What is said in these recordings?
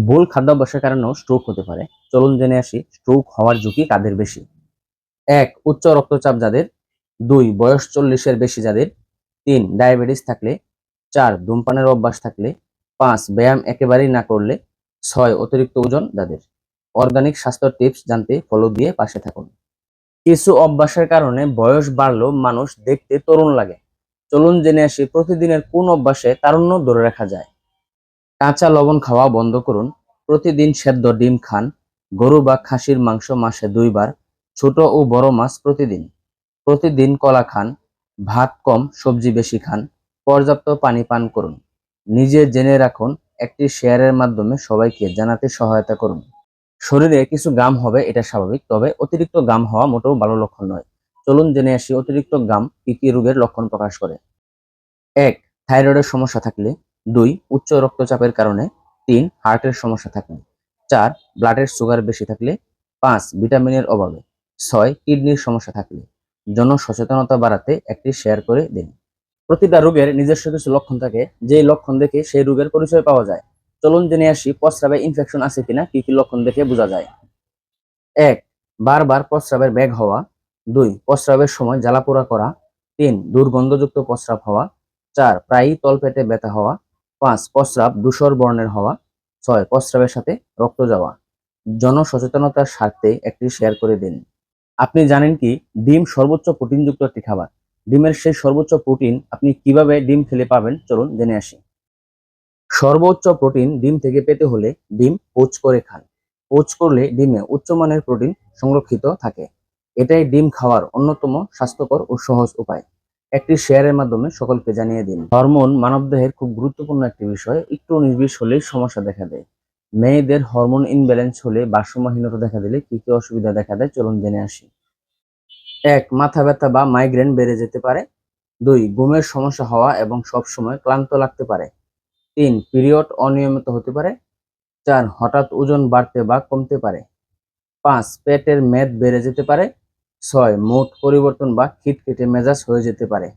ভুল খাদ্যাভ্যাসের কারণেও স্ট্রোক হতে পারে। চলুন জেনে আসি স্ট্রোক হওয়ার ঝুঁকি কাদের বেশি। ১. উচ্চ রক্তচাপ যাদের। ২. বয়স ৪০-এর বেশি যাদের। ৩. ডায়াবেটিস থাকলে। ৪. ধূমপানের অভ্যাস থাকলে। ৫. ব্যায়াম একেবারেই না করলে। ৬. অতিরিক্ত ওজন যাদের। অর্গানিক স্বাস্থ্য টিপস জানতে ফলো দিয়ে পাশে থাকুন। কিছু অভ্যাসের কারণে বয়স বাড়লেও মানুষ দেখতে তরুণ লাগে। চলুন জেনে আসি প্রতিদিনের কোন অভ্যাসে তারুণ্য ধরে রাখা যায়। কাঁচা লবণ খাওয়া বন্ধ করুন। প্রতিদিন সেদ্ধ ডিম খান। গরু বা খাসির মাংস মাসে ২ বার। ছোট ও বড় মাছ প্রতিদিন। প্রতিদিন কলা খান। ভাত কম, সবজি বেশি খান। পর্যাপ্ত পানি পান করুন। নিজে জেনে রাখুন, একটি শেয়ারের মাধ্যমে সবাইকে জানাতে সহায়তা করুন। শরীরে কিছু ঘাম হবে, এটা স্বাভাবিক, তবে অতিরিক্ত ঘাম হওয়া মোটেও ভালো লক্ষণ নয়। চলুন জেনে আসি অতিরিক্ত ঘাম কি কি রোগের লক্ষণ প্রকাশ করে। ১. থাইরয়েডের সমস্যা থাকলে। ২. উচ্চ রক্তচাপের কারণে। ৩. হার্টের সমস্যা থাকলে। ৪. ব্লাডের সুগার বেশি থাকলে। ৫. ভিটামিনের অভাবে। ৬. কিডনির সমস্যা থাকলে। জনসচেতনতা বাড়াতে একটি শেয়ার করে দিন। প্রতিটা রোগের নিজস্ব কিছু লক্ষণ থাকে, যেই লক্ষণ দেখে সেই রোগের পরিচয় পাওয়া যায়। চলুন জেনে আসি প্রস্রাবে ইনফেকশন আছে কিনা কি কি লক্ষণ দেখে বোঝা যায়। ১. বারবার প্রস্রাবের বেগ হওয়া। ২. প্রস্রাবের সময় জ্বালাপোড়া করা। ৩. দুর্গন্ধযুক্ত প্রস্রাব হওয়া। ৪. প্রায়ই তলপেটে ব্যথা হওয়া। ৫. প্রস্রাব ধূসর বর্ণের হওয়া। ৬. প্রস্রাবের সাথে রক্ত যাওয়া। জনসচেতনতার স্বার্থে একটি শেয়ার করে দিন। আপনি জানেন কি ডিম সর্বোচ্চ প্রোটিনযুক্ত একটি খাবার? ডিমের সেই সর্বোচ্চ প্রোটিন আপনি কিভাবে ডিম খেলে পাবেন, চলুন জেনে আসি। সর্বোচ্চ প্রোটিন ডিম থেকে পেতে হলে ডিম পোচ করে খান। পোচ করলে ডিমে উচ্চমানের প্রোটিন সংরক্ষিত থাকে। এটাই ডিম খাওয়ার অন্যতম স্বাস্থ্যকর ও সহজ উপায়। একটি শেয়ারের মাধ্যমে সকলকে জানিয়ে দিন। হরমোন মানবদেহের খুব গুরুত্বপূর্ণ একটি বিষয়। একটু ১৯-২০ হলেই সমস্যা দেখা দেয়। মেয়েদের হরমোন ইনব্যালেন্স হলে ভারসাম্যহীনতা দেখা দিলে কি কি অসুবিধা দেখা দেয়, চলুন জেনে আসি। ১. মাথা ব্যথা বা মাইগ্রেন বেড়ে যেতে পারে। ২. ঘুমের সমস্যা হওয়া এবং সবসময় ক্লান্ত লাগতে পারে। ৩. পিরিয়ড অনিয়মিত হতে পারে। ৪. হঠাৎ ওজন বাড়তে বা কমতে পারে। ৫. পেটের মেদ বেড়ে যেতে পারে। ৬. মুড পরিবর্তন বা খিটখিটে মেজাজ হয়ে যেতে পারে।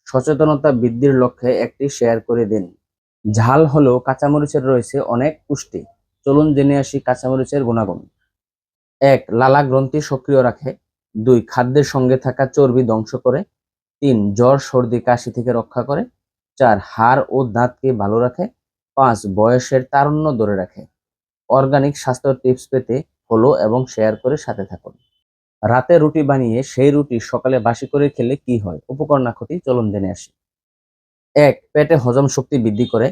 সচেতনতা বৃদ্ধির লক্ষ্যে একটি শেয়ার করে দিন। ঝাল হলেও কাঁচামরিচের রয়েছে অনেক পুষ্টি। চলুন জেনে আসি কাঁচামরিচের গুণাগুণ। ১. লালা গ্রন্থি সক্রিয় রাখে। ২. খাদ্যের সঙ্গে থাকা চর্বি ধ্বংস করে। ৩. জ্বর, সর্দি, কাশি থেকে রক্ষা করে। ৪. হাড় ও দাঁতকে ভালো রাখে। ৫. বয়সের তারুণ্য ধরে রাখে। অর্গানিক স্বাস্থ্য টিপস পেতে ফলো এবং শেয়ার করে সাথে থাকুন। রাতে রুটি বানিয়ে সেই রুটি সকালে বাসি করে খেলে কি হয়, উপকার না ক্ষতি, চলুন জেনে আসি। ১. পেটে হজম শক্তি বৃদ্ধি করে।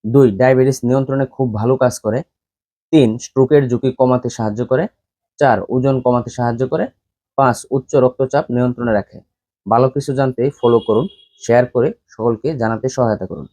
২. ডায়াবেটিস নিয়ন্ত্রণে খুব ভালো কাজ করে। ৩. স্ট্রোকের ঝুঁকি কমাতে সাহায্য করে। ৪. ওজন কমাতে সাহায্য করে। ৫. উচ্চ রক্তচাপ নিয়ন্ত্রণে রাখে। ভালো কিছু জানতে ফলো করুন, শেয়ার করে সকলকে জানাতে সহায়তা করুন।